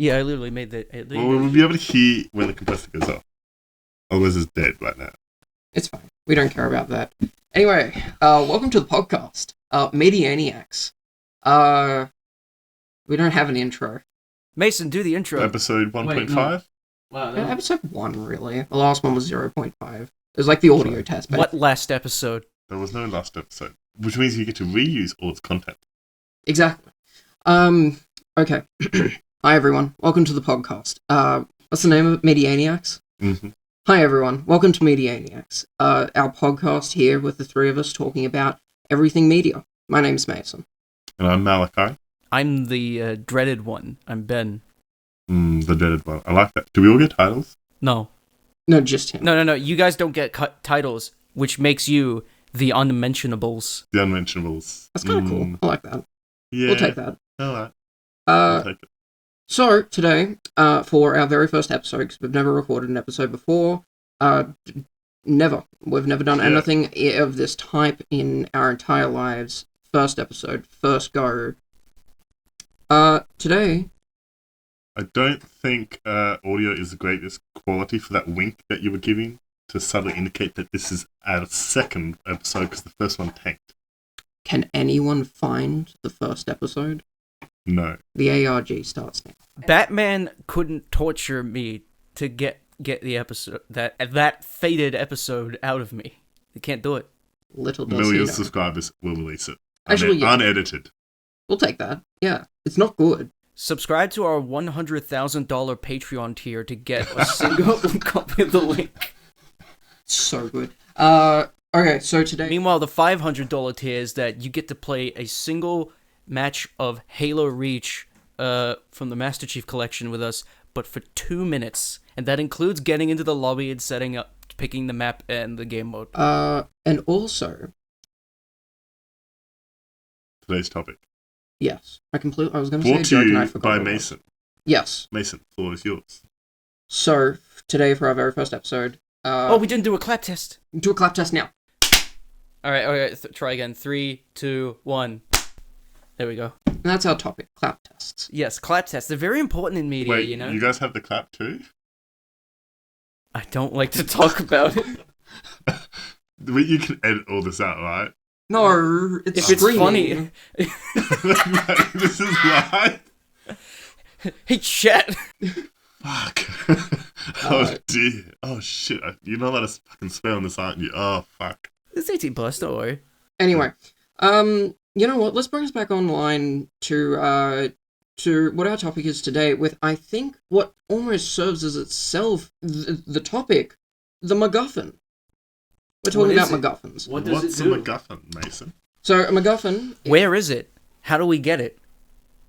Yeah, I literally made that. Well, we'll be able to hear when the compressor goes off. Otherwise, it's dead right now. It's fine. We don't care about that. Anyway, welcome to the podcast. Medianiacs. We don't have an intro. Mason, do the intro. Episode 1.5? No. Wow. Episode 1, really. The last one was 0.5. It was like the audio test. What last episode? There was no last episode, which means you get to reuse all its content. Exactly. Okay. Hi, everyone. Welcome to the podcast. What's the name of it? Medianiacs? Mm-hmm. Hi, everyone. Welcome to Medianiacs. Our podcast here with the three of us talking about everything media. My name's Mason. And I'm Malachi. I'm the dreaded one. I'm Ben. The dreaded one. I like that. Do we all get titles? No. No, just him. No. You guys don't get titles, which makes you the unmentionables. The unmentionables. That's kind of cool. I like that. Yeah. We'll take that. Alright. I'll take it. So, today, for our very first episode, because we've never recorded an episode before, we've never done anything of this type in our entire lives. First episode, first go. Today... I don't think audio is the greatest quality for that wink that you were giving to subtly indicate that this is our second episode because the first one tanked. Can anyone find the first episode? No. The ARG starts now. Batman couldn't torture me to get the episode, that faded episode out of me. He can't do it. Little does Millions he of know. subscribers will release it. Actually, yeah. Unedited. We'll take that. Yeah. It's not good. Subscribe to our $100,000 Patreon tier to get a single copy of the link. So good. Okay, so today... Meanwhile, the $500 tier is that you get to play a single match of Halo Reach from the Master Chief Collection with us, but for 2 minutes. And that includes getting into the lobby and setting up, picking the map and the game mode. And also... Today's topic. Yes. I was going to say a Brought to joke and I you forgot. by what it was. Mason. Yes. Mason, the floor is yours. So, today for our very first episode... we didn't do a clap test. Do a clap test now. Alright, try again. 3, 2, 1. There we go. And that's our topic, clap tests. Yes, clap tests. They're very important in media, Wait, you know? you guys have the clap too? I I don't like to talk about it. You can edit all this out, right? No, it's If it's screaming. funny. This is live? Hey, chat! Fuck. Oh, dear. Oh, shit. You're not allowed to fucking swear on this, aren't you? Oh, fuck. It's 18 plus, don't worry. Anyway, you know what? Let's bring us back online to what our topic is today with, I think, what almost serves as itself the topic, the Macguffin. We're talking about Macguffins. What's a Macguffin, Mason? So, a Macguffin... Where is it? How do we get it?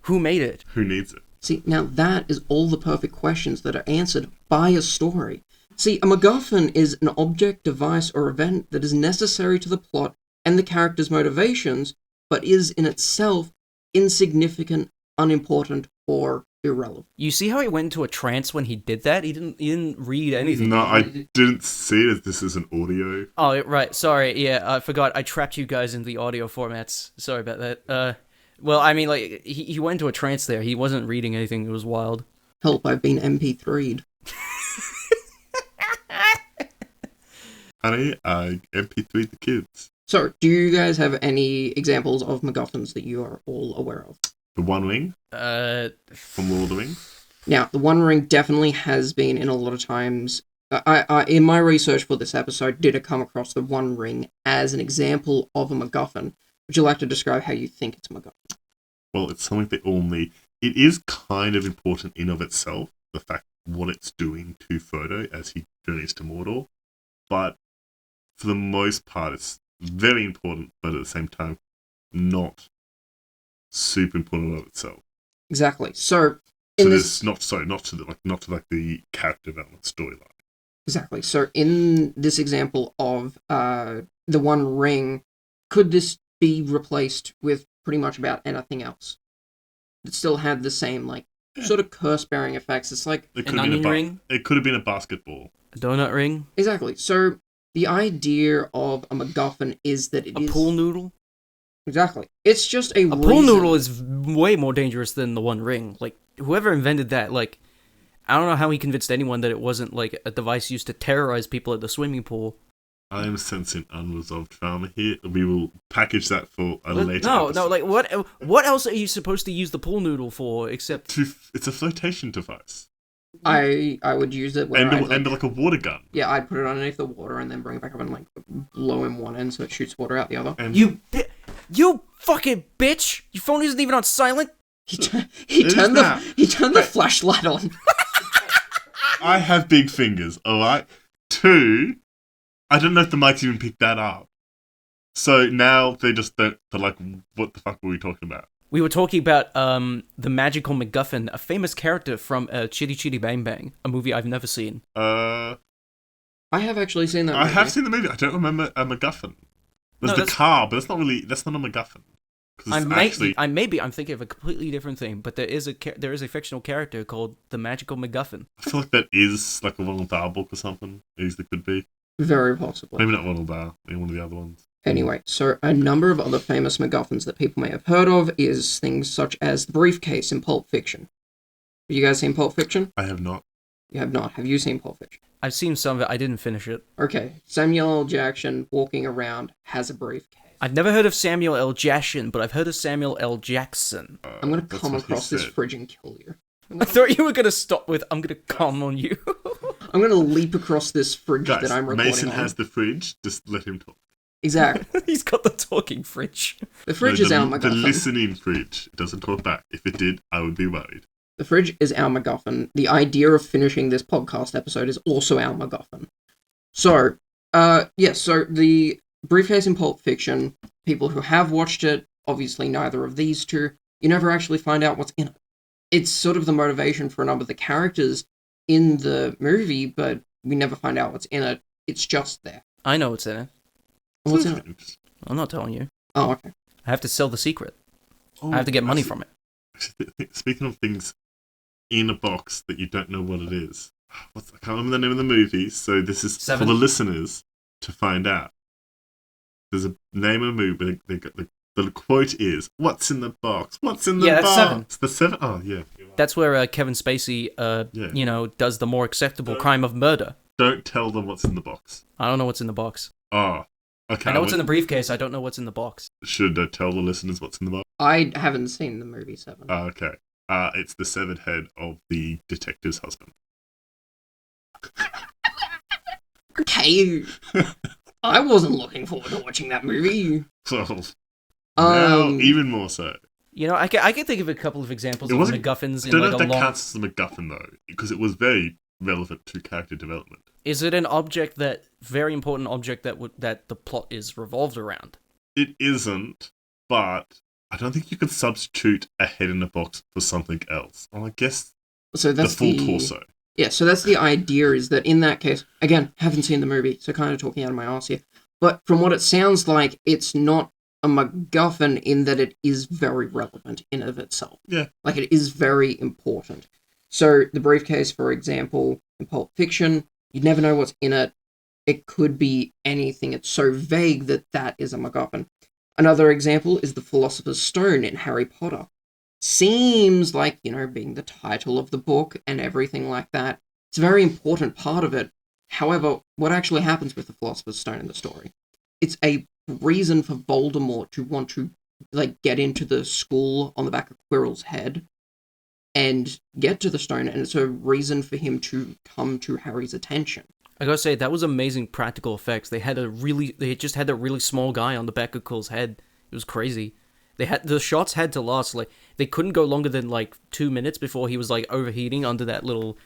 Who made it? Who needs it? See, now that is all the perfect questions that are answered by a story. See, a Macguffin is an object, device, or event that is necessary to the plot and the character's motivations, but is in itself insignificant, unimportant, or irrelevant. You see how he went into a trance when he did that? He didn't read anything. No, I didn't see it as this is an audio. Oh, right. Sorry. Yeah, I forgot. I trapped you guys in the audio formats. Sorry about that. Well, I mean, like, he went into a trance there. He wasn't reading anything. It was wild. Help, I've been MP3'd. Honey, I MP3 the kids. So, do you guys have any examples of Macguffins that you are all aware of? The One Ring from Lord of the Rings. Now, the One Ring definitely has been in a lot of times... I in my research for this episode, did come across the One Ring as an example of a Macguffin. Would you like to describe how you think it's a Macguffin? Well, it's something they all need. It is kind of important in of itself, the fact what it's doing to Frodo as he journeys to Mordor. But for the most part, it's very important, but at the same time, not super important of itself. Exactly. So, So there's not to the character development storyline. Exactly. So, in this example of the One Ring, could this be replaced with pretty much about anything else? It still had the same, sort of curse-bearing effects. It's like... An onion ring? It could have been a basketball. A donut ring? Exactly. So, the idea of a MacGuffin is that it is... A pool noodle? Exactly. It's just a pool noodle is way more dangerous than the One Ring. Like, whoever invented that, like, I don't know how he convinced anyone that it wasn't, like, a device used to terrorize people at the swimming pool. I am sensing unresolved trauma here. We will package that for a later episode. No, like, what else are you supposed to use the pool noodle for, except... It's a flotation device. I would use it where and like a water gun. Yeah, I'd put it underneath the water and then bring it back up and, like, blow in one end so it shoots water out the other. And You fucking bitch! Your phone isn't even on silent? He turned the flashlight on. I have big fingers, alright? 2, I don't know if the mics even picked that up. So now they just don't, they're like, what the fuck were we talking about? We were talking about the magical Macguffin, a famous character from Chitty Chitty Bang Bang, a movie I've never seen. I have actually seen that movie. I have seen the movie. I don't remember a Macguffin. There's the car, but that's not a Macguffin. I'm thinking of a completely different thing, but there is a fictional character called the Magical Macguffin. I feel like that is like a Ronald Dahl book or something. Easily could be. Very possibly. Maybe not Ronald Dahl. Maybe one of the other ones. Anyway, so a number of other famous Macguffins that people may have heard of is things such as the briefcase in Pulp Fiction. Have you guys seen Pulp Fiction? I have not. You have not. Have you seen Pulp Fiction? I've seen some of it. I didn't finish it. Okay. Samuel L. Jackson walking around has a briefcase. I've never heard of Samuel L. Jackson, but I've heard of Samuel L. Jackson. I'm going to come across this fridge and kill you. I thought you were going to stop with, I'm going to come on you. I'm going to leap across this fridge that I'm recording Mason on. has the fridge, just let him talk. Exactly. He's got the talking fridge. The fridge is our MacGuffin. The listening fridge. It doesn't talk back. If it did, I would be worried. The fridge is our MacGuffin. The idea of finishing this podcast episode is also our MacGuffin. So, so the briefcase in Pulp Fiction, people who have watched it, obviously neither of these two, you never actually find out what's in it. It's sort of the motivation for a number of the characters in the movie, but we never find out what's in it. It's just there. I know what's in it. What's in it? I'm not telling you. Oh, okay. I have to sell the secret. I have to get money from it. Speaking of things in a box that you don't know what it is, I can't remember the name of the movie, so this is for the listeners to find out. There's a name of a movie, the quote is, "What's in the box? What's in the box?" That's 7. The 7? Oh, yeah. That's where Kevin Spacey, does the more acceptable crime of murder. Don't tell them what's in the box. I don't know what's in the box. Oh, okay. I know what's in the briefcase. I don't know what's in the box. Should I tell the listeners what's in the box? I haven't seen the movie 7. Oh, okay. It's the severed head of the detective's husband. Okay. I wasn't looking forward to watching that movie. Now, even more so. You know, I can think of a couple of examples of MacGuffins in like a long... I don't know if that counts as a MacGuffin, though, because it was very relevant to character development. Is it an object very important object that the plot is revolved around? It isn't, but I don't think you could substitute a head in a box for something else. Well, I guess the full torso. Yeah, so that's the idea, is that in that case, again, haven't seen the movie, so kind of talking out of my arse here, but from what it sounds like, it's not a MacGuffin in that it is very relevant in of itself. Yeah. Like, it is very important. So, the briefcase, for example, in Pulp Fiction, you never know what's in it. It could be anything. It's so vague that is a MacGuffin. Another example is the Philosopher's Stone in Harry Potter. Seems like, being the title of the book and everything like that, it's a very important part of it. However, what actually happens with the Philosopher's Stone in the story? It's a reason for Voldemort to want to, get into the school on the back of Quirrell's head and get to the stone, and it's a reason for him to come to Harry's attention. I gotta say, that was amazing practical effects. They just had a really small guy on the back of Quirrell's head. It was crazy. The shots had to last, they couldn't go longer than 2 minutes before he was overheating under that little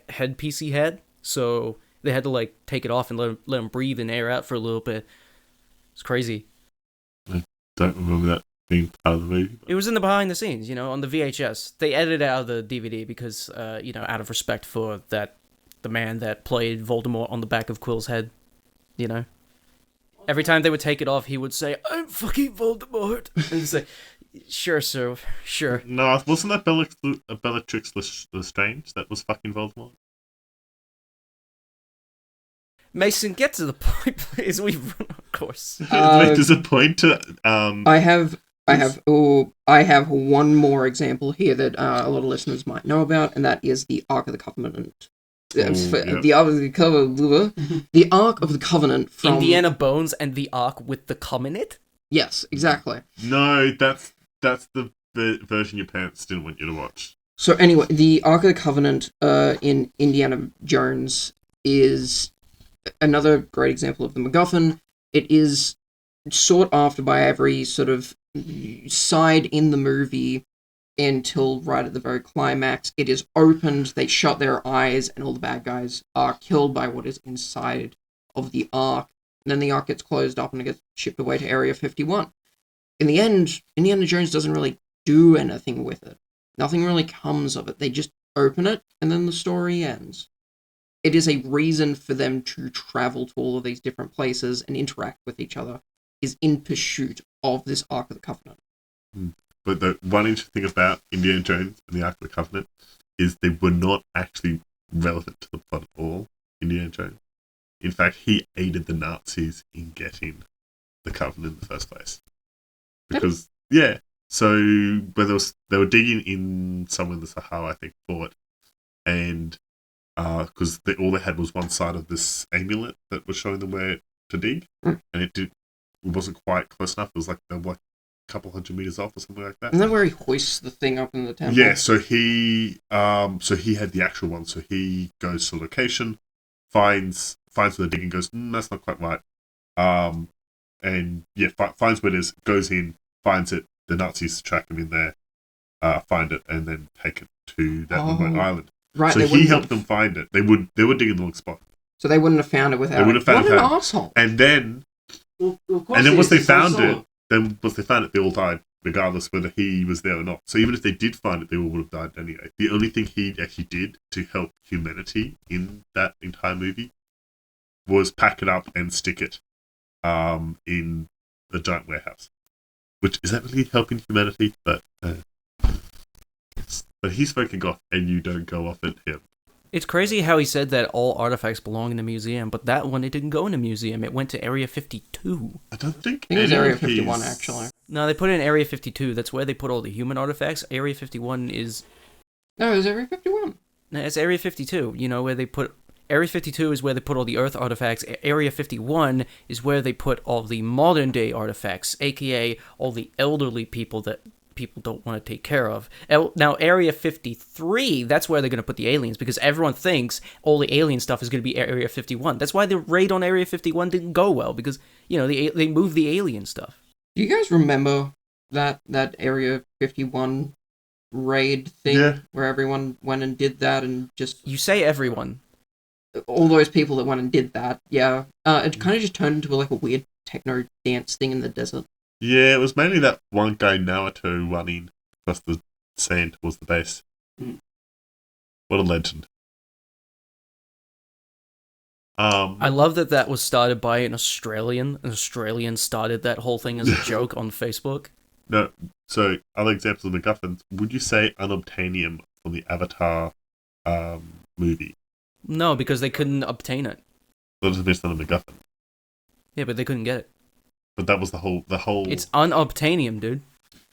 headpiece he had. So they had to take it off and let him breathe and air out for a little bit. It's crazy. I don't remember that being part of the movie. It was in the behind the scenes, on the VHS. They edited out of the DVD because, out of respect for the man that played Voldemort on the back of Quill's head, Every time they would take it off, he would say, "I'm fucking Voldemort." And he'd say, "Sure, sir, sure." No, wasn't that Bellatrix Lestrange that was fucking Voldemort? Mason, get to the point, please. We've run of course. There's a point to I have one more example here that a lot of listeners might know about, and that is the Ark of the Covenant. yep. The Ark of the Covenant. The Ark of the Covenant from Indiana Bones and the Ark with the cum in it? Yes, exactly. No, that's the version your parents didn't want you to watch. So anyway, the Ark of the Covenant in Indiana Jones is another great example of the MacGuffin. It is sought after by every sort of side in the movie until right at the very climax. It is opened, they shut their eyes, and all the bad guys are killed by what is inside of the Ark. And then the Ark gets closed up and it gets shipped away to Area 51. In the end, Indiana Jones doesn't really do anything with it. Nothing really comes of it. They just open it, and then the story ends. It is a reason for them to travel to all of these different places and interact with each other, is in pursuit of this Ark of the Covenant. But the one interesting thing about Indiana Jones and the Ark of the Covenant is they were not actually relevant to the plot at all, Indiana Jones. In fact, he aided the Nazis in getting the Covenant in the first place. Because, yeah, so when they were digging in somewhere in the Sahara, I think, for it, and because all they had was one side of this amulet that was showing them where to dig, and it wasn't quite close enough. It was like they were like a couple hundred meters off or something like that. Isn't that where he hoists the thing up in the temple? Yeah, so he had the actual one. So he goes to the location, finds where they're digging, goes, that's not quite right. And yeah, finds where it is, goes in, finds it. The Nazis track him in there, find it, and then take it to that remote island. Right, so he helped them find it. They were digging the wrong spot. So they wouldn't have found it without. They would have found what it. What an asshole! And then, once they found it, they all died, regardless whether he was there or not. So even if they did find it, they all would have died anyway. The only thing he actually did to help humanity in that entire movie was pack it up and stick it in a giant warehouse. Which, is that really helping humanity? But he's fucking off, and you don't go off at him. It's crazy how he said that all artifacts belong in a museum, but that one, it didn't go in a museum. It went to Area 52. I don't think it was Area 51, actually. No, they put it in Area 52. That's where they put all the human artifacts. Area 51 is... No, it was Area 51. No, it's Area 52, where they put... Area 52 is where they put all the Earth artifacts. Area 51 is where they put all the modern-day artifacts, a.k.a. all the elderly people that people don't want to take care of. Now, Area 53, that's where they're going to put the aliens, because everyone thinks all the alien stuff is going to be Area 51. That's why the raid on Area 51 didn't go well, because, they moved the alien stuff. Do you guys remember that Area 51 raid thing, where everyone went and did that and just... You say everyone. All those people that went and did that, yeah. It kind of just turned into like a weird techno dance thing in the desert. Yeah, it was mainly that one guy Naruto running across the sand towards the base. What a legend. I love that was started by an Australian. An Australian started that whole thing as a joke on Facebook. No, so other examples of MacGuffins. Would you say unobtainium from the Avatar movie? No, because they couldn't obtain it. That was based on a MacGuffin. Yeah, but they couldn't get it. But that was the whole. It's unobtainium, dude.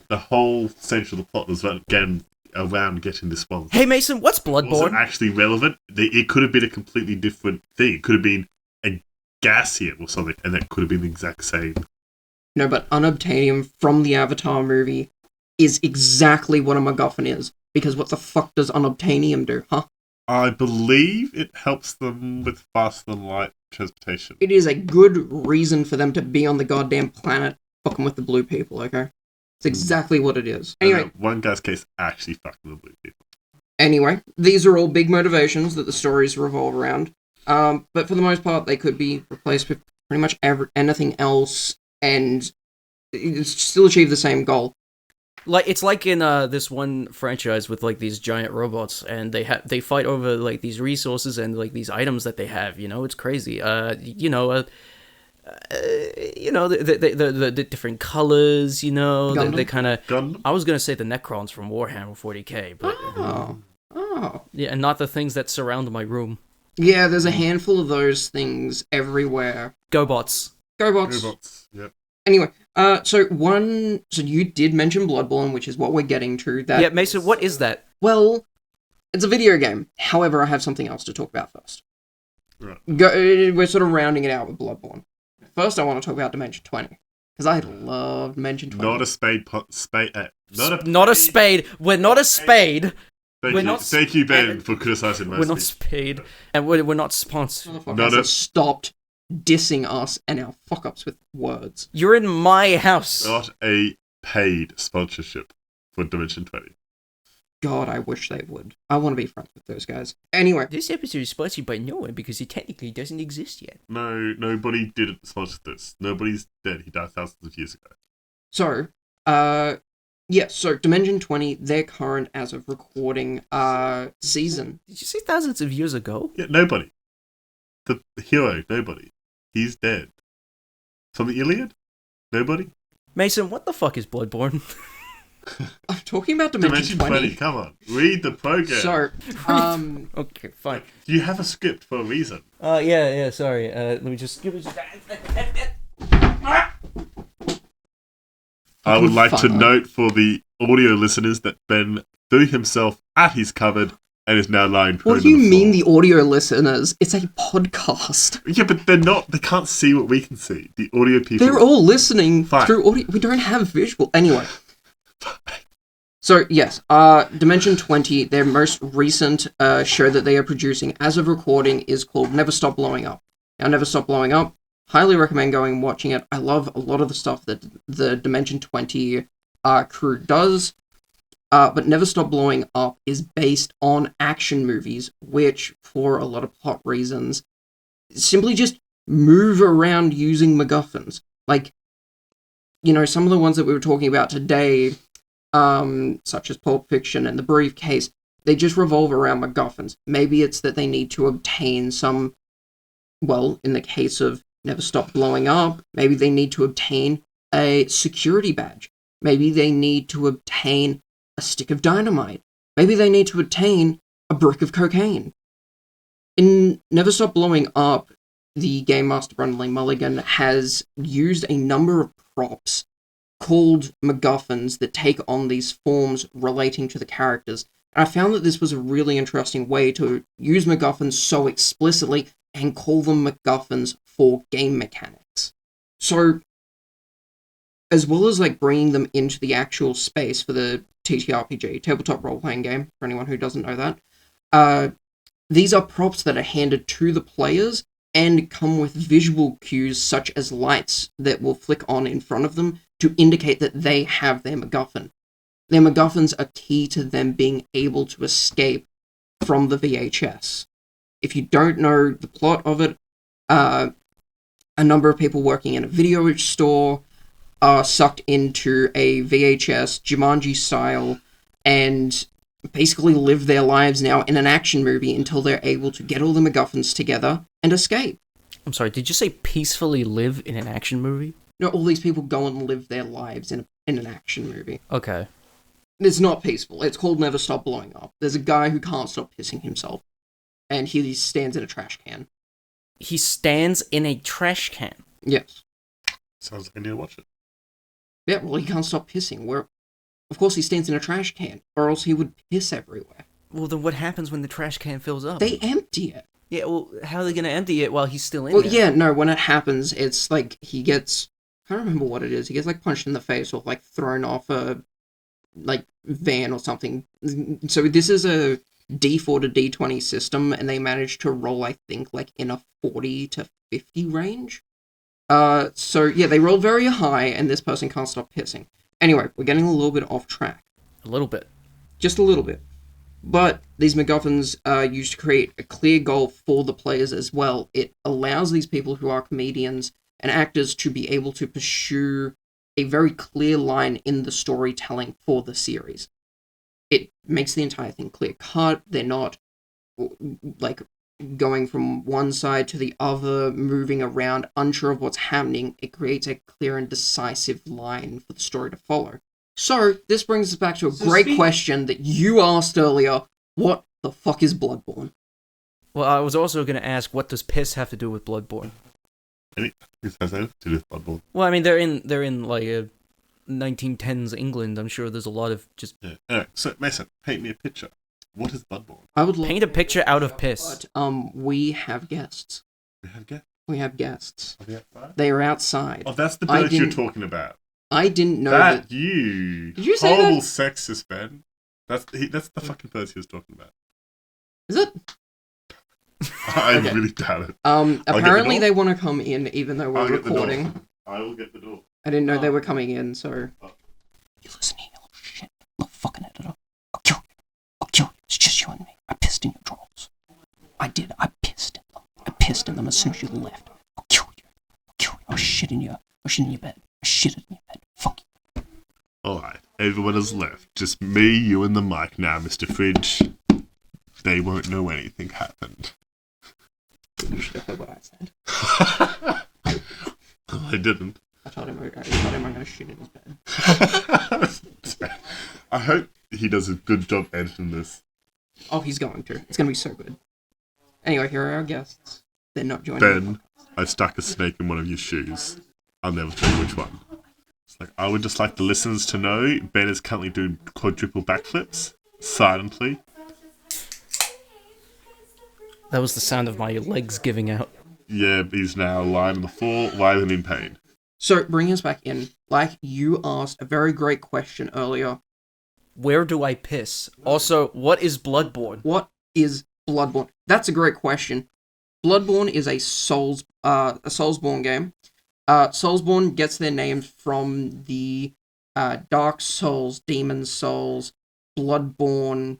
The whole center of the plot was again around getting this one. Hey Mason, what's Bloodborne? It wasn't actually relevant. It could have been a completely different thing. It could have been a gaseum or something, and that could have been the exact same. No, but unobtainium from the Avatar movie is exactly what a MacGuffin is. Because what the fuck does unobtainium do, huh? I believe it helps them with faster-than-light transportation. It is a good reason for them to be on the goddamn planet fucking with the blue people, okay? It's exactly what it is. Anyway. One guy's case actually fucking the blue people. Anyway, these are all big motivations that the stories revolve around. But for the most part, they could be replaced with pretty much anything else and still achieve the same goal. Like it's like in this one franchise with like these giant robots, and they fight over like these resources and like these items that they have. It's crazy. The different colors. They kind of. I was gonna say the Necrons from Warhammer 40K, but oh, yeah, and not the things that surround my room. Yeah, there's a handful of those things everywhere. GoBots. GoBots. Robots. Yep. Anyway, so you did mention Bloodborne, which is what we're getting to. That Yeah, Mason, what is that? Well, it's a video game. However, I have something else to talk about first. Right. We're sort of rounding it out with Bloodborne. First, I want to talk about Dimension 20. Because I love Dimension 20. Not a spade. Not a spade. We're not a spade. Thank you, Ben, for criticizing my We're not speech. spade. And we're not sponsored. Motherfuckers have stopped dissing us and our fuck-ups with words. You're in my house. Not a paid sponsorship for Dimension 20. God, I wish they would. I want to be friends with those guys. Anyway. This episode is sponsored by no one because it technically doesn't exist yet. No, nobody did sponsor this. Nobody's dead. He died thousands of years ago. So, so Dimension 20, their current, as of recording, season. Did you say thousands of years ago? Yeah, nobody. The hero, nobody. He's dead. From the Iliad? Nobody? Mason, what the fuck is Bloodborne? I'm talking about Dimension 20. Come on. Read the program. So, Okay, fine. You have a script for a reason. Yeah, sorry. Let me just give it. I would like to Fine. note for the audio listeners that Ben threw himself at his cupboard and is now lying prone What do you on the mean floor. the audio listeners? It's a podcast. Yeah, but they're not. They can't see what we can see. The audio people. They're all listening Fine. through audio. We don't have visual. Anyway. So, yes, Dimension 20, their most recent show that they are producing as of recording is called Never Stop Blowing Up. Now, Never Stop Blowing Up, highly recommend going and watching it. I love a lot of the stuff that the Dimension 20 crew does. But Never Stop Blowing Up is based on action movies, which, for a lot of plot reasons, simply just move around using MacGuffins. Like, some of the ones that we were talking about today, such as Pulp Fiction and The Briefcase, they just revolve around MacGuffins. Maybe it's that they need to obtain some, well, in the case of Never Stop Blowing Up, maybe they need to obtain a security badge. Maybe they need to obtain a stick of dynamite. Maybe they need to obtain a brick of cocaine. In Never Stop Blowing Up, the Game Master Brendan Mulligan has used a number of props called MacGuffins that take on these forms relating to the characters. And I found that this was a really interesting way to use MacGuffins so explicitly and call them MacGuffins for game mechanics. So, as well as bringing them into the actual space for the TTRPG, tabletop role-playing game, for anyone who doesn't know that, these are props that are handed to the players and come with visual cues such as lights that will flick on in front of them to indicate that they have their MacGuffin. Their MacGuffins are key to them being able to escape from the VHS. If you don't know the plot of it, a number of people working in a video store are sucked into a VHS Jumanji style and basically live their lives now in an action movie until they're able to get all the MacGuffins together and escape. I'm sorry, did you say peacefully live in an action movie? No, all these people go and live their lives in an action movie. Okay. It's not peaceful. It's called Never Stop Blowing Up. There's a guy who can't stop pissing himself, and he stands in a trash can. He stands in a trash can? Yes. Sounds like I need to watch it. Yeah, well, he can't stop pissing. Of course he stands in a trash can, or else he would piss everywhere. Well, then what happens when the trash can fills up? They empty it. Yeah, well, how are they going to empty it while he's still in Well, there? yeah, no, when it happens, it's he gets... I can't remember what it is. He gets, punched in the face or, thrown off a, van or something. So this is a D4 to D20 system, and they managed to roll, I think, in a 40 to 50 range. So, yeah, they rolled very high, and this person can't stop pissing. Anyway, we're getting a little bit off track. A little bit. Just a little bit. But these MacGuffins are used to create a clear goal for the players as well. It allows these people who are comedians and actors to be able to pursue a very clear line in the storytelling for the series. It makes the entire thing clear-cut. They're not, going from one side to the other, moving around, unsure of what's happening. It creates a clear and decisive line for the story to follow. So, this brings us back to a great question that you asked earlier. What the fuck is Bloodborne? Well, I was also going to ask, what does piss have to do with Bloodborne? This has anything to do with Bloodborne. Well, I mean, they're in like a 1910s England. I'm sure there's a lot of just Yeah. Anyway, so Mason, paint me a picture. What is Bloodborne? I would love paint a picture out of piss. But we have guests. We have guests. We have guests. Are they outside? They are outside. Oh, that's the I bird you're didn't- talking about. I didn't know That that. you. Did you say horrible that? sexist, Ben. That's the fucking bird he was talking about. Is it? I Okay. really doubt it. Apparently door. they want to come in, even though I'll we're get the door. recording. I will get the door. I didn't know they were coming in, so. Oh. You listen here, you little shit. Little fucking editor. I'll kill you. I'll kill you. It's just you and me. I pissed in your drawers. I did. I pissed in them. I pissed in them as soon as you left. I'll kill you. I'll kill you. I'll shit in your bed. I shit in your bed. Fuck you. Alright, everyone has left. Just me, you, and the mic now, Mr. Fridge. They won't know anything happened. You should have heard what I said. I didn't. I told him I'm going to shit in his bed. I hope he does a good job editing this. Oh, he's going to. It's going to be so good. Anyway, here are our guests. They're not joining. Ben, I stuck a snake in one of your shoes. I'll never tell you which one. It's like, I would just like the listeners to know Ben is currently doing quadruple backflips silently. That was the sound of my legs giving out. Yeah, he's now lying on the floor, writhing in pain. So, bring us back in. Like, you asked a very great question earlier. Where do I piss? Also, what is Bloodborne? What is Bloodborne? That's a great question. Bloodborne is a Soulsborne game. Soulsborne gets their name from the Dark Souls, Demon Souls, Bloodborne,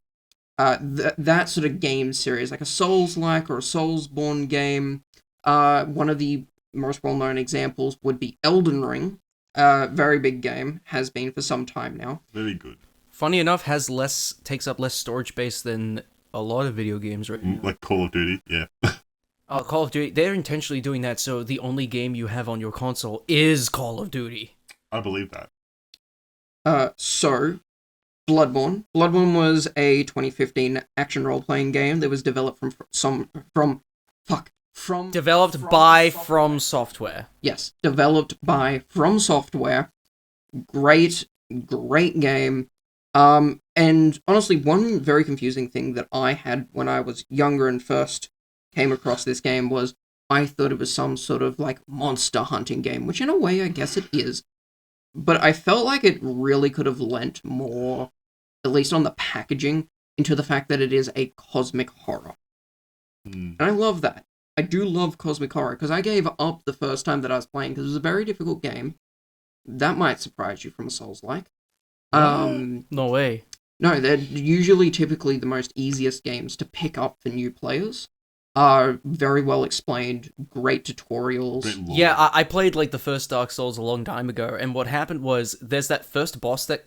that sort of game series, like a Souls-like or a Soulsborne game. One of the most well-known examples would be Elden Ring. Very big game, has been for some time now. Very good. Funny enough, takes up less storage space than a lot of video games right now. Like Call of Duty, yeah. Call of Duty, they're intentionally doing that so the only game you have on your console is Call of Duty. I believe that. So, Bloodborne. Bloodborne was a 2015 action role-playing game that was developed Developed by From Software. Yes, developed by From Software. Great game. And honestly, one very confusing thing that I had when I was younger and first came across this game was I thought it was some sort of like monster hunting game, which in a way I guess it is. But I felt like it really could have lent more, at least on the packaging, into the fact that it is a cosmic horror. And I love that. I do love cosmic horror, because I gave up the first time that I was playing, because it was a very difficult game. That might surprise you from a Souls-like. No way. No, they're usually typically the most easiest games to pick up for new players. Are very well explained, great tutorials. Great lore. Yeah, I played like the first Dark Souls a long time ago, and what happened was there's that first boss that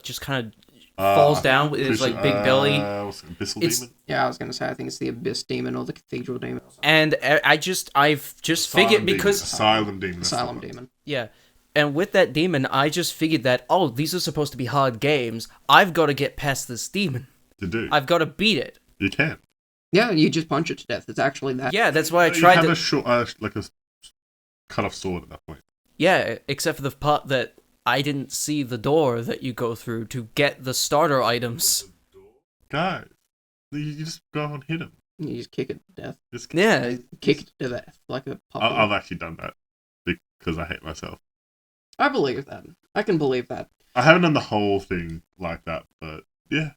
just kind of falls down with his like big belly. Abyssal Demon? Yeah, I was gonna say, I think it's the Abyss Demon or the Cathedral Demon. And I've just figured because Asylum Demon. Asylum Demon. yeah, and with that demon, I just figured that these are supposed to be hard games. I've got to get past this demon. You do. I've got to beat it. You can. Yeah, you just punch it to death. It's actually that. Yeah, that's why I You tried have to. a short, like a cut-off sword at that point. Yeah, except for the part that I didn't see the door that you go through to get the starter items. Guys, you just go and hit him. You just kick it to death. Just Yeah, Kick it to death like a puppy. I've actually done that because I hate myself. I believe that. I can believe that. I haven't done the whole thing like that, but yeah.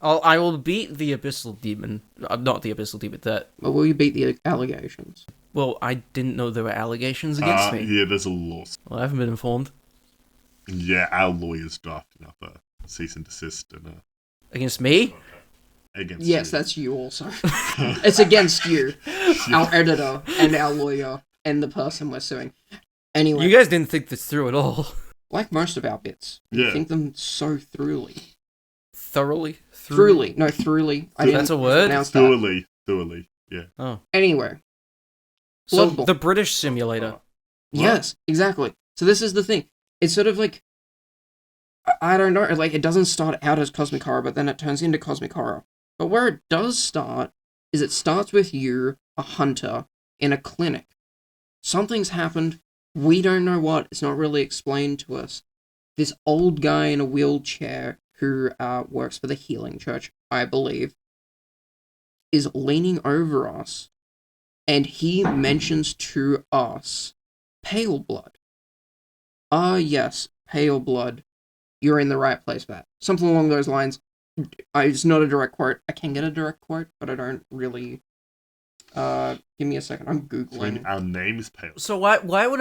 I will beat the Abyssal Demon. Not the Abyssal Demon, that... But will you beat the allegations? Well, I didn't know there were allegations against me. Yeah, there's a lawsuit. Well, I haven't been informed. Yeah, our lawyer's drafting up a cease and desist and Against me? against Yes, you. that's you also. It's against you, our editor, and our lawyer, and the person we're suing. Anyway, You guys didn't think this through at all. like most of our bits, we Yeah. think them so thoroughly. Thoroughly? Throughly. No, throughly. I didn't That's a word? pronounce that. Thoroughly, yeah. Oh. Anyway, So, Bloodborne. the British simulator. Yes, exactly. So this is the thing. It's sort of like, I don't know, like it doesn't start out as cosmic horror, but then it turns into cosmic horror. But where it does start is it starts with you, a hunter, in a clinic. Something's happened. We don't know what. It's not really explained to us. This old guy in a wheelchair who works for the healing church, I believe, is leaning over us, and he mentions to us pale blood. Ah, yes, pale blood. You're in the right place, Pat. Something along those lines. It's not a direct quote. I can get a direct quote, but I don't really. Give me a second. I'm googling. I mean, our name is pale. So why would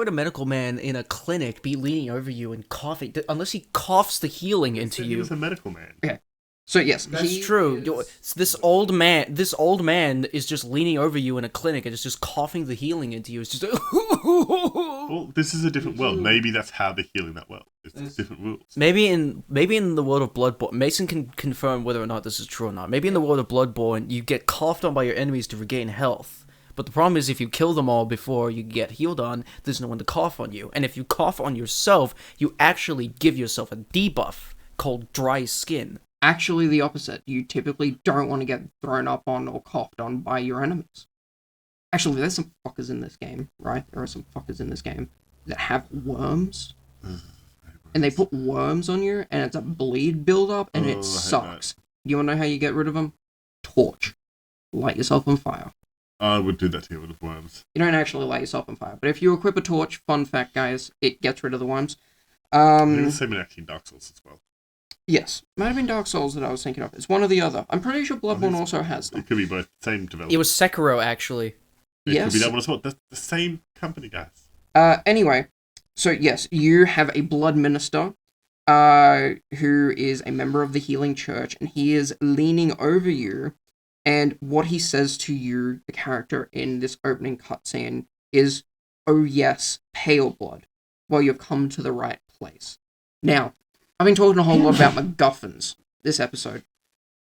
a medical man in a clinic be leaning over you and coughing unless he coughs the healing into you? He's a medical man. Okay. So yes, That's true. This old man is just leaning over you in a clinic and it's just coughing the healing into you. It's just Well, this is a different world. Maybe that's how they're healing that world. It's different rules. maybe in the world of Bloodborne, Mason can confirm whether or not this is true or not. Maybe in the world of Bloodborne, you get coughed on by your enemies to regain health. But the problem is if you kill them all before you get healed on, there's no one to cough on you. And if you cough on yourself, you actually give yourself a debuff called dry skin. Actually the opposite. You typically don't want to get thrown up on or coughed on by your enemies. Actually, there's some fuckers in this game, right? There are some fuckers in this game that have worms. And they put worms on you, and it's a bleed build-up, and it sucks. You want to know how you get rid of them? Torch. Light yourself on fire. I would do that to get rid of worms. You don't actually light yourself on fire, but if you equip a torch, fun fact, guys, it gets rid of the worms. I think the same in actually Dark Souls as well. Yes, might have been Dark Souls that I was thinking of. It's one or the other. I'm pretty sure Bloodborne also has them. It could be both. Same developer. It was Sekiro, actually. It Yes. could be that one as well. That's the same company, guys. Anyway, so yes, you have a blood minister, who is a member of the healing church, and he is leaning over you, and what he says to you, the character in this opening cutscene, is, "Oh yes, pale blood. Well, you've come to the right place." Now, I've been talking a whole lot about Macguffins this episode,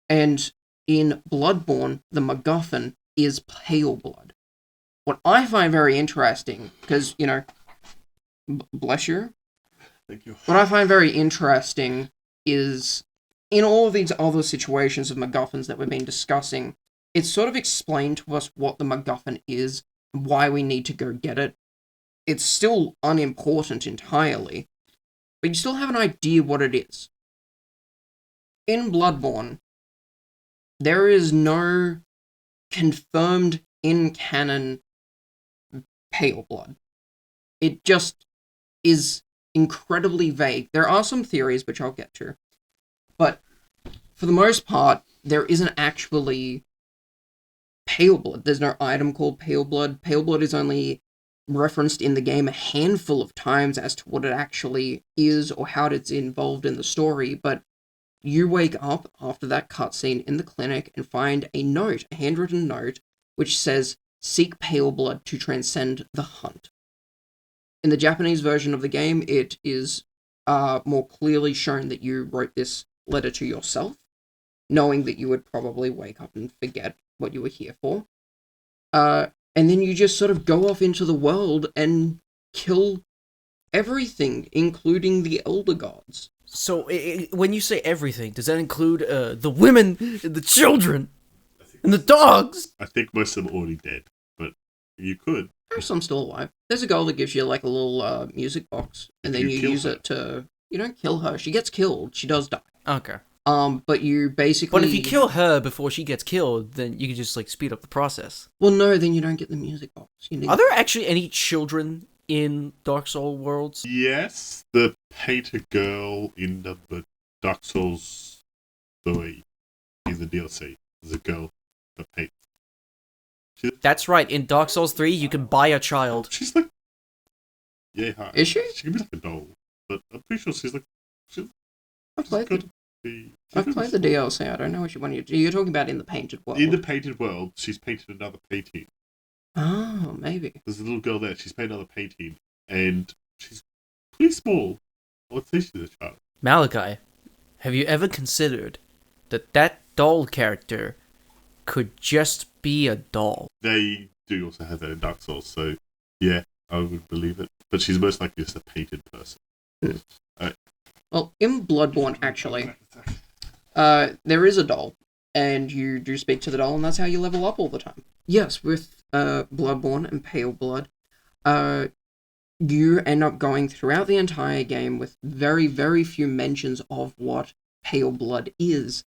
and in Bloodborne, the Macguffin is pale blood. What I find very interesting, because, you know, bless you. Thank you. What I find very interesting is, in all of these other situations of MacGuffins that we've been discussing, it's sort of explained to us what the MacGuffin is, and why we need to go get it. It's still unimportant entirely, but you still have an idea what it is. In Bloodborne, there is no confirmed in-canon pale blood. It just is incredibly vague. There are some theories, which I'll get to, but for the most part, there isn't actually pale blood. There's no item called pale blood. Pale blood is only referenced in the game a handful of times as to what it actually is or how it's involved in the story, but you wake up after that cutscene in the clinic and find a note, a handwritten note, which says, "Seek pale blood to transcend the hunt." In the Japanese version of the game, it is more clearly shown that you wrote this letter to yourself, knowing that you would probably wake up and forget what you were here for. And then you just sort of go off into the world and kill everything, including the Elder Gods. So when you say everything, does that include the women, and the children, and the dogs? I think most of them are already dead, but you could. There's some still alive. There's a girl that gives you like a little music box, and then you use it to... You don't kill her. She gets killed. She does die. Okay. But you basically... But if you kill her before she gets killed, then you can just like speed up the process. Well, no, then you don't get the music box. You need... Are there actually any children in Dark Souls worlds? Yes, the painter girl in the Dark Souls 3 in the DLC. There's a girl that paints. That's right. In Dark Souls 3, you can buy a child. She's like... Yeah, hi. Is she? She can be like a doll, but I'm pretty sure she's like... I've played the DLC. I don't know which one you're talking about in the painted world. In the painted world, she's painted another painting. Oh, maybe. There's a little girl there. She's painted another painting, and she's pretty small. I would say she's a child. Malachi, have you ever considered that doll character could just be a doll? They do also have that in Dark Souls, so yeah, I would believe it. But she's most likely just a painted person. Well, in Bloodborne, actually, there is a doll, and you do speak to the doll, and that's how you level up all the time. Yes, with Bloodborne and Pale Blood, you end up going throughout the entire game with very, very few mentions of what Pale Blood is.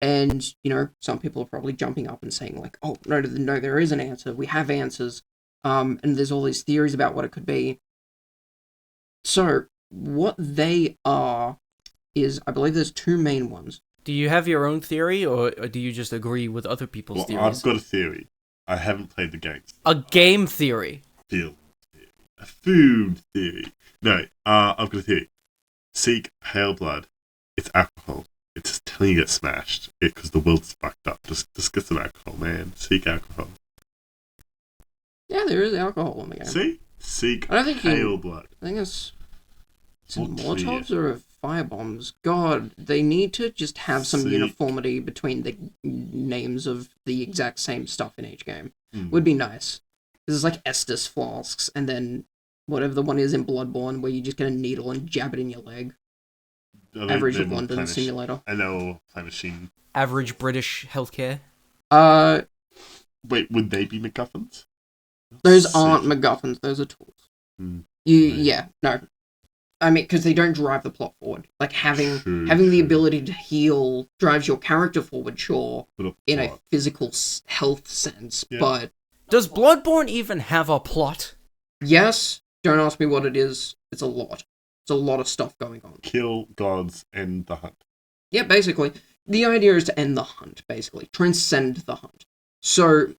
And, some people are probably jumping up and saying, like, oh, no, there is an answer. We have answers. And there's all these theories about what it could be. So, what they are is, I believe there's two main ones. Do you have your own theory, or do you just agree with other people's theories? I've got a theory. I haven't played the games. A game theory? Field theory. A food theory. No, I've got a theory. Seek Pale Blood. It's alcohol. It's just telling you get smashed. Because the world's fucked up. Just get some alcohol, man. Seek alcohol. Yeah, there is alcohol in the game. See? Seek I don't think Pale Blood. I think it's More Molotovs or firebombs. God, they need to just have some uniformity between the names of the exact same stuff in each game. Would be nice. This is like Estus flasks, and then whatever the one is in Bloodborne, where you just get a needle and jab it in your leg. Average of London Simulator. I know, play machine. Average British healthcare. Wait, would they be Macguffins? Those aren't Macguffins. Those are tools. No. I mean, because they don't drive the plot forward. Like, having the ability to heal drives your character forward, sure, in a physical health sense, but... Does Bloodborne even have a plot? Yes. Don't ask me what it is. It's a lot. It's a lot of stuff going on. Kill gods, end the hunt. Yeah, basically. The idea is to end the hunt, basically. Transcend the hunt. So,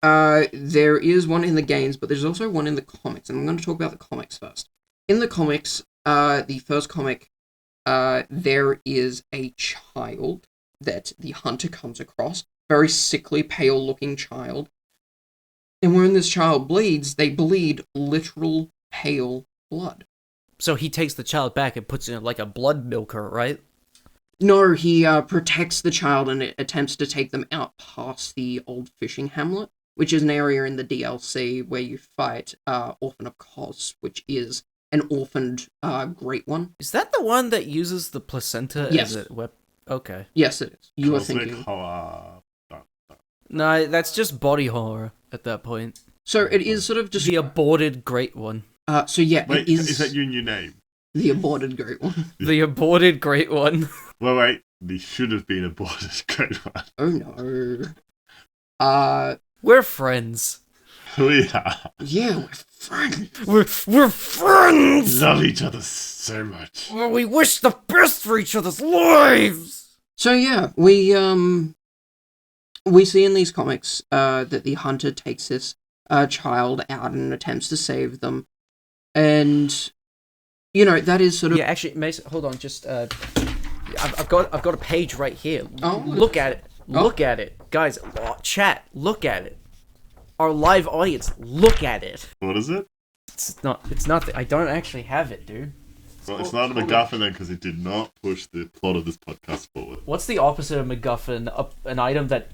there is one in the games, but there's also one in the comics, and I'm going to talk about the comics first. In the comics, the first comic, there is a child that the hunter comes across. Very sickly, pale-looking child. And when this child bleeds, they bleed literal pale blood. So he takes the child back and puts it in like a blood milker, right? No, he protects the child and attempts to take them out past the old fishing hamlet, which is an area in the DLC where you fight Orphan of Kos, which is an orphaned great one. Is that the one that uses the placenta as a weapon? Okay. Yes, it is. You are thinking... No, that's just body horror at that point. So it is sort of just... The aborted great one. So yeah, wait, it is... Is that your new name? The aborted great one. The aborted great one. Well, wait. There should have been aborted great one. Oh no. We're friends. We are. Yeah, we're friends. We're friends! Love each other so much. Well, we wish the best for each other's lives! So yeah, we see in these comics that the hunter takes this child out and attempts to save them. And, that is sort of... Yeah, actually, Mason, hold on, just... I've got a page right here. Oh, look at it. Look at it. Guys, chat, look at it. Our live audience, look at it. What is it? It's not I don't actually have it, dude. Well, it's not a MacGuffin then, because it did not push the plot of this podcast forward. What's the opposite of MacGuffin? An item that,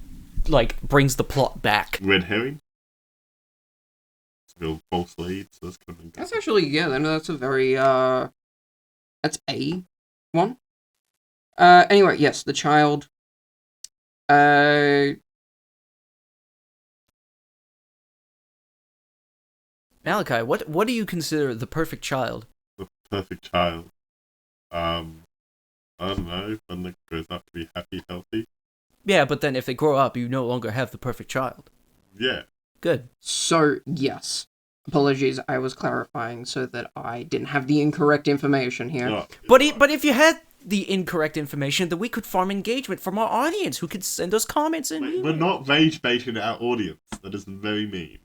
brings the plot back. Red herring? False leads, those kind of things. That's actually, that's a very, that's a one. Anyway, yes, the child, Malachi, what do you consider the perfect child? The perfect child? I don't know, when they grows up to be happy, healthy. Yeah, but then if they grow up, you no longer have the perfect child. Yeah. Good. So, yes. Apologies, I was clarifying so that I didn't have the incorrect information here. No, but if you had the incorrect information, then we could farm engagement from our audience, who could send us comments and... We're not rage baiting our audience. That is very mean.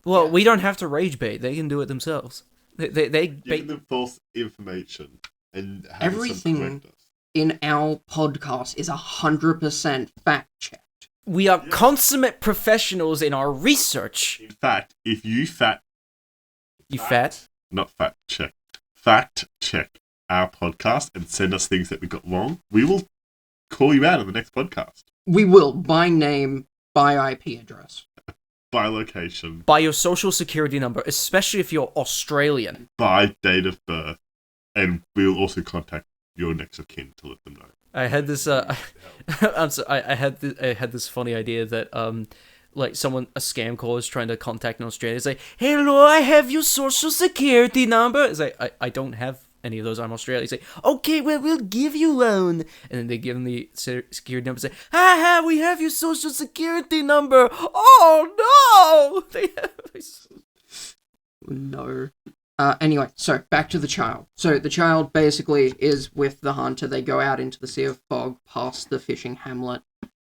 Well, we don't have to rage bait. They can do it themselves. They give them false information and have everything correct us. In our podcast is 100% fact checked. We are consummate professionals in our research. In fact, if you not fact check our podcast and send us things that we got wrong, we will call you out on the next podcast. We will, by name, by IP address. By location. By your social security number, especially if you're Australian. By date of birth. And we'll also contact your next of kin to let them know. I had this. I'm so, I had this funny idea that like a scam caller is trying to contact an Australian. It's like, hello, I have your social security number. It's like, I don't have any of those. I'm Australian. It's like, okay, well, we'll give you one. And then they give him the security number. Say, ha, we have your social security number. Oh no! They have. No. Anyway, so back to the child. So the child basically is with the hunter. They go out into the Sea of Fog, past the fishing hamlet,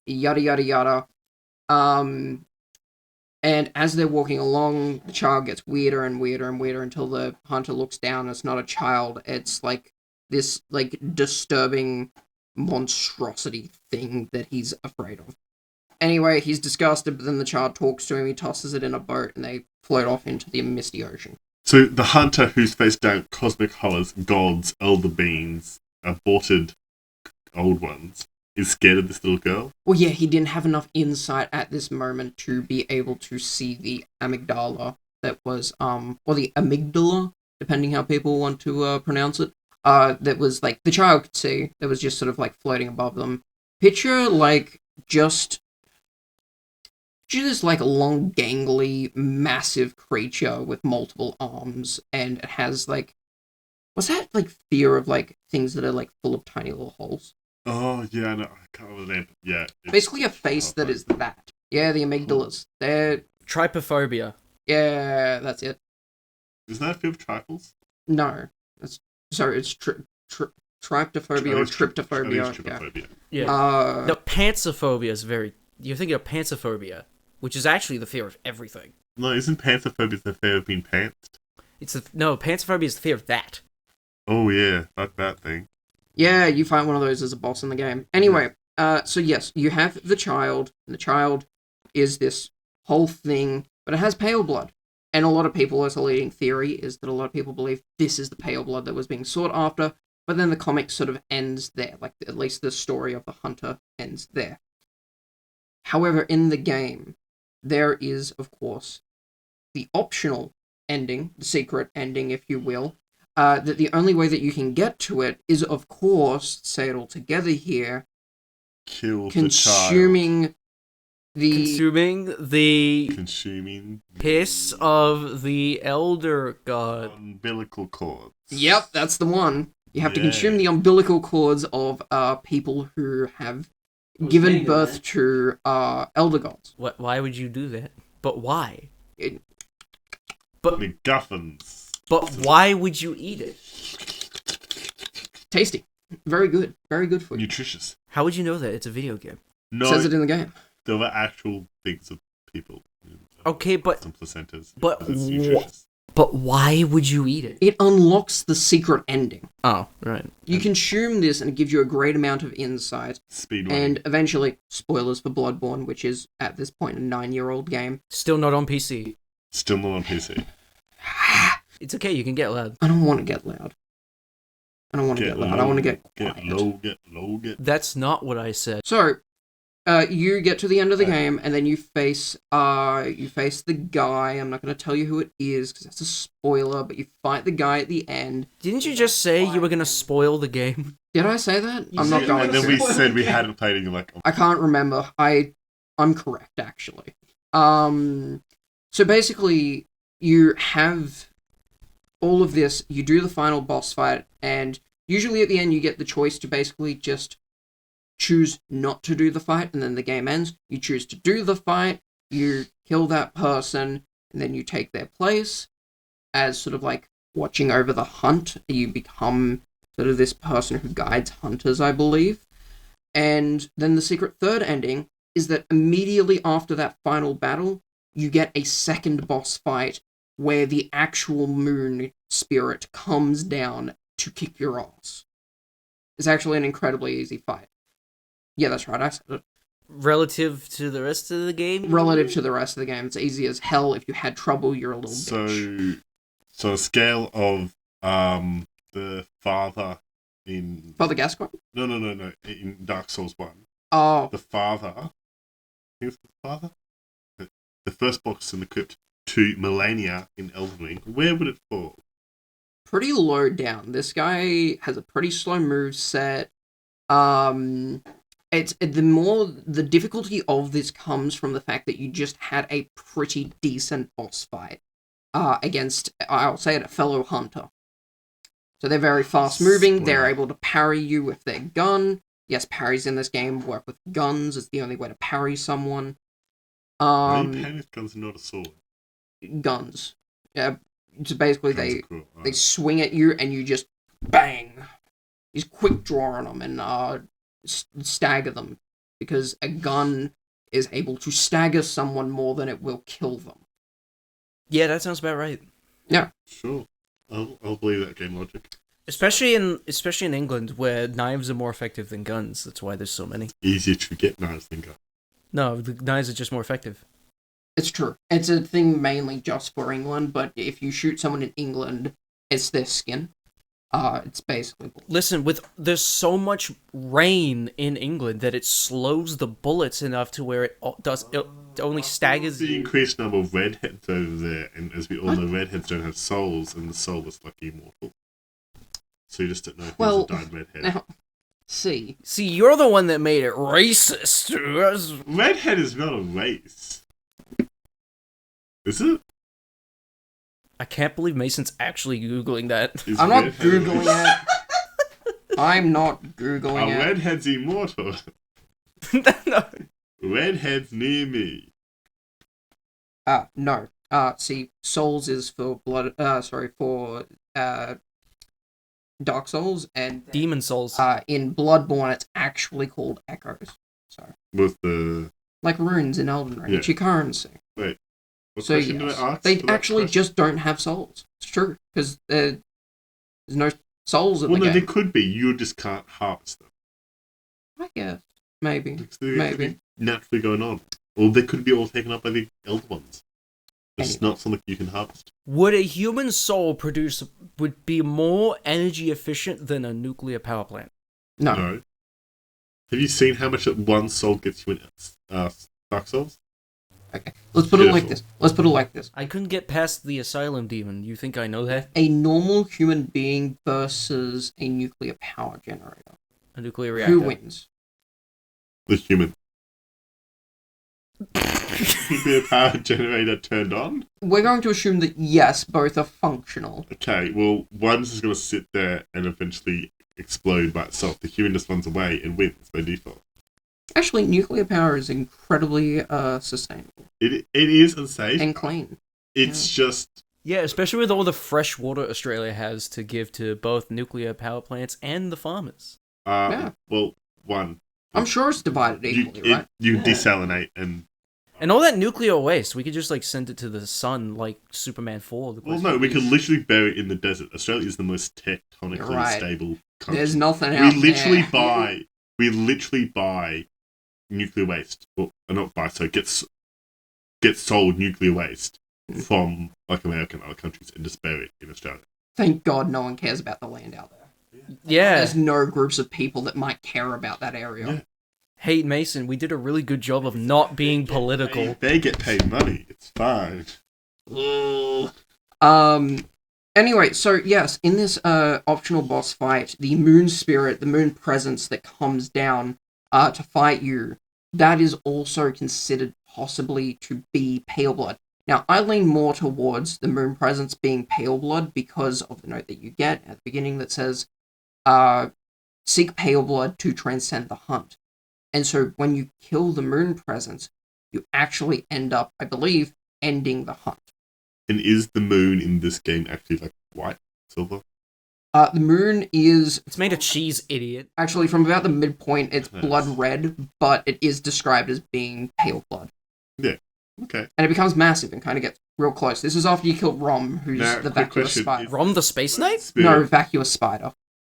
yada yada yada. And as they're walking along, the child gets weirder and weirder and weirder until the hunter looks down. It's not a child. It's like this like disturbing monstrosity thing that he's afraid of. Anyway, he's disgusted, but then the child talks to him. He tosses it in a boat, and they float off into the misty ocean. So the hunter who's faced down cosmic horrors, gods, elder beings, aborted old ones, is scared of this little girl? Well, yeah, he didn't have enough insight at this moment to be able to see the amygdala that was, or the amygdala, depending how people want to pronounce it, that was, like, the child could see, that was just sort of, like, floating above them. Picture, like, just this, like, long, gangly, massive creature with multiple arms, and it has, like, what's that, like, fear of, like, things that are, like, full of tiny little holes? Oh, yeah, no, I can't remember the name, but yeah. Basically a face that is that. Yeah, the amygdalas. They're... Trypophobia. Yeah, that's it. Isn't that a fear of trifles? No. It's tryptophobia or tryptophobia. Yeah. No, pantsophobia is very... You're thinking of pantsophobia, which is actually the fear of everything. No, isn't pantsophobia the fear of being pantsed? No, pantsophobia is the fear of that. Oh, yeah, that thing. Yeah, you find one of those as a boss in the game. Anyway, so yes, you have the child, and the child is this whole thing, but it has pale blood. And a lot of people, as a leading theory, is that a lot of people believe this is the pale blood that was being sought after, but then the comic sort of ends there, like at least the story of the hunter ends there. However, in the game, there is, of course, the optional ending, the secret ending, if you will, that the only way that you can get to it is, of course, say it all together here, consuming consuming piss of the elder god. Umbilical cords. Yep, that's the one. You have to consume the umbilical cords of people who have given birth to elder gods. Why would you do that? But why? Macguffins. But why would you eat it? Tasty. Very good. Very good for you. Nutritious. How would you know that? It's a video game. No, it says it in the game. There were actual things of people. Okay, but... Some placentas. But why would you eat it? It unlocks the secret ending. Oh, right. You consume this and it gives you a great amount of insight. Speedrunning. And eventually, spoilers for Bloodborne, which is, at this point, a 9-year-old game. Still not on PC. Still not on PC. It's okay, you can get loud. I don't want to get loud. I don't want to get loud. I want to get quiet. Get low. That's not what I said. So, you get to the end of the game, and then you face the guy. I'm not going to tell you who it is, because that's a spoiler, but you fight the guy at the end. Didn't you just say you were going to spoil the game? Did I say that? I'm not going to. And then we said we hadn't played it, and you're like... Oh. I can't remember. I'm correct, actually. So basically, you have all of this, you do the final boss fight, and usually at the end you get the choice to basically just choose not to do the fight, and then the game ends. You choose to do the fight, you kill that person, and then you take their place as sort of like watching over the hunt. You become sort of this person who guides hunters, I believe. And then the secret third ending is that immediately after that final battle, you get a second boss fight where the actual moon spirit comes down to kick your ass. It's actually an incredibly easy fight. Yeah, that's right, I said it. Relative to the rest of the game? Relative to the rest of the game, it's easy as hell. If you had trouble, you're a little bitch. So a scale of the father in... Father Gascoigne? No. In Dark Souls 1. Oh. The father... I think it's the father? The first box in the crypt to Melania in Elden Ring. Where would it fall? Pretty low down. This guy has a pretty slow move set. The difficulty of this comes from the fact that you just had a pretty decent boss fight against, I'll say it, a fellow hunter. So they're very fast moving, they're able to parry you with their gun. Yes, parries in this game work with guns, it's the only way to parry someone. Why are you parrying with guns and not a sword? Guns. Yeah, so basically Guns they swing at you and you just bang! You just quick draw on them and stagger them, because a gun is able to stagger someone more than it will kill them. Yeah, that sounds about right. Yeah. Sure. I'll believe that game logic. Especially in England, where knives are more effective than guns. That's why there's so many. Easier to get knives than guns. No, the knives are just more effective. It's true. It's a thing mainly just for England, but if you shoot someone in England, it's their skin. It's basically... Listen, there's so much rain in England that it slows the bullets enough to where it only staggers the you. increased number of redheads over there, and as we all know, redheads don't have souls, and the soulless like immortal. So you just don't know if there's a dyed redhead. Now, see, you're the one that made it racist. Redhead is not a race. Is it? I can't believe Mason's actually Googling that. I'm not Googling it. I'm not Googling it. Are redheads immortal? No. Redheads near me. No. See, Souls is for Dark Souls, and Demon Souls. in Bloodborne, it's actually called Echoes. So, with the like runes in Elden Ring, it's your currency. Wait, what So question do I ask? they actually just don't have souls. It's true, because there's no souls in the game. They could be. You just can't harvest them. I guess. Maybe. Maybe. Naturally going on. Or they could be all taken up by the Elder Ones. It's not something you can harvest. Would a human soul would be more energy efficient than a nuclear power plant? No. Have you seen how much one soul gets you in Dark Souls? Okay, let's put it like this. I couldn't get past the asylum demon. You think I know that? A normal human being versus a nuclear power generator. A nuclear reactor. Who wins? The human. Nuclear power generator turned on? We're going to assume that yes, both are functional. Okay, well, one's just going to sit there and eventually explode by itself. The human just runs away and wins by default. Actually, nuclear power is incredibly sustainable. It is unsafe. And clean. It's just... Yeah, especially with all the fresh water Australia has to give to both nuclear power plants and the farmers. Well, one. I'm sure it's divided equally, right? You desalinate and... And all that nuclear waste, we could just send it to the sun like Superman 4. Well, no, we could literally bury it in the desert. Australia is the most tectonically stable country. There's nothing out there. We literally buy nuclear waste. Well, not buy, so get sold nuclear waste from America and other countries and just bury it in Australia. Thank God no one cares about the land out there. Yeah. There's no groups of people that might care about that area. Yeah. Hey, Mason, we did a really good job of not being political. They get paid money. It's fine. Anyway, so yes, in this optional boss fight, the moon spirit, the moon presence that comes down to fight you, that is also considered possibly to be pale blood. Now, I lean more towards the moon presence being pale blood because of the note that you get at the beginning that says, seek pale blood to transcend the hunt. And so when you kill the moon presence, you actually end up, I believe, ending the hunt. And is the moon in this game actually white, silver? The moon is... It's made of cheese, idiot. Actually, from about the midpoint, it's blood red, but it is described as being pale blood. Yeah, okay. And it becomes massive and kind of gets real close. This is after you kill Rom, who's the vacuous spider. Rom the space knight? No, vacuous spider.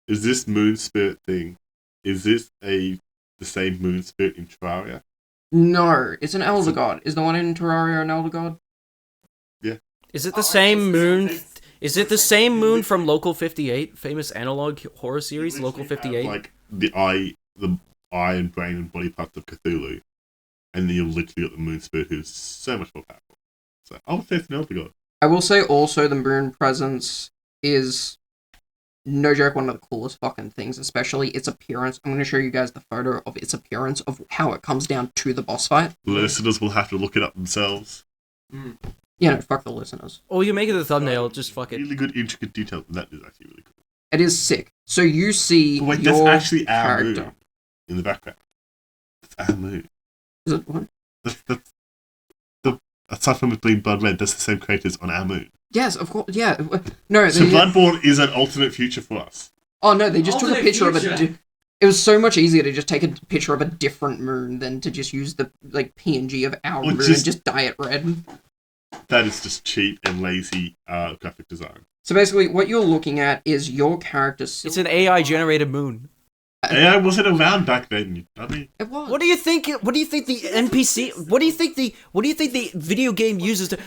Is this moon spirit thing, is this the same moon spirit in Terraria? No, it's an elder god. Is the one in Terraria an elder god? Yeah. Is it the same moon? Is it the same moon from Local 58, famous analog horror series, Local 58? The eye and brain and body parts of Cthulhu, and then you've literally got the moon spirit who's so much more powerful. So I would say it's an elder god. I will say also the moon presence is no joke, one of the coolest fucking things, especially its appearance. I'm going to show you guys the photo of its appearance, of how it comes down to the boss fight. Listeners will have to look it up themselves. Fuck the listeners. Oh, you make it the thumbnail, just fuck it. Really good, intricate detail. That is actually really cool. It is sick. So you see Wait, your that's actually our character. moon in the background. That's our moon. Is it what? Aside from it being blood red, that's the same creators on our moon. Yes, of course. Yeah. No. So Bloodborne is an alternate future for us. Oh no, they just took a Alternate picture of future. it. It was so much easier to just take a picture of a different moon than to just use the PNG of our Or moon and just dye it red. That is just cheap and lazy graphic design. So basically, what you're looking at is your character. It's an AI generated moon. AI wasn't around back then, you dummy. It was. What do you think? What do you think the NPC? What do you think the video game uses to?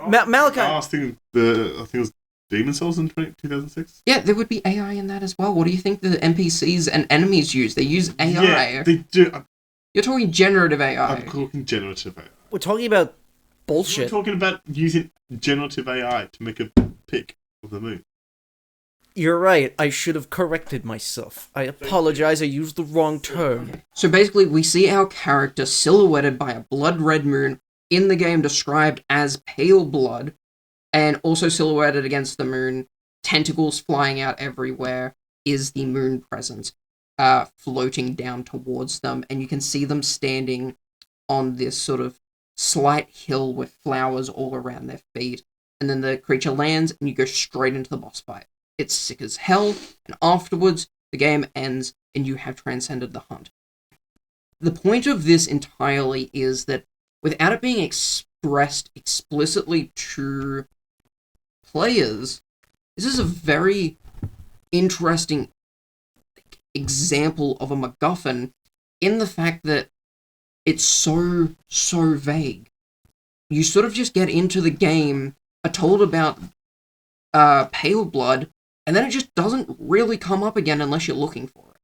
Malachi. I think it was Demon Souls in 2006. Yeah, there would be AI in that as well. What do you think the NPCs and enemies use? They use AI. Yeah, they do. You're talking generative AI. I'm talking generative AI. We're talking about We're bullshit. talking about using generative AI to make a pic of the moon. You're right. I should have corrected myself. I apologize. I used the wrong term. So basically, we see our character silhouetted by a blood red moon in the game described as pale blood, and also silhouetted against the moon, tentacles flying out everywhere, is the moon presence floating down towards them, and you can see them standing on this sort of slight hill with flowers all around their feet, and then the creature lands, and you go straight into the boss fight. It's sick as hell, and afterwards, the game ends, and you have transcended the hunt. The point of this entirely is that without it being expressed explicitly to players, this is a very interesting example of a MacGuffin in the fact that it's so vague. You sort of just get into the game, are told about pale blood, and then it just doesn't really come up again unless you're looking for it.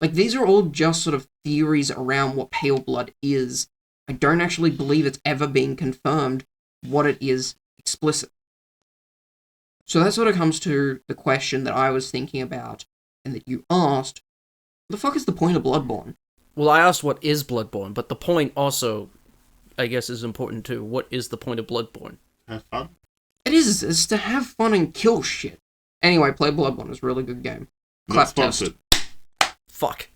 Like, these are all just sort of theories around what pale blood is. I don't actually believe it's ever been confirmed what it is explicit. So that sort of comes to the question that I was thinking about, and that you asked, what the fuck is the point of Bloodborne? Well, I asked what is Bloodborne, but the point also, I guess, is important too. What is the point of Bloodborne? Have fun. It's to have fun and kill shit. Anyway, play Bloodborne. It's a really good game. Not Clap test. sponsored. Fuck.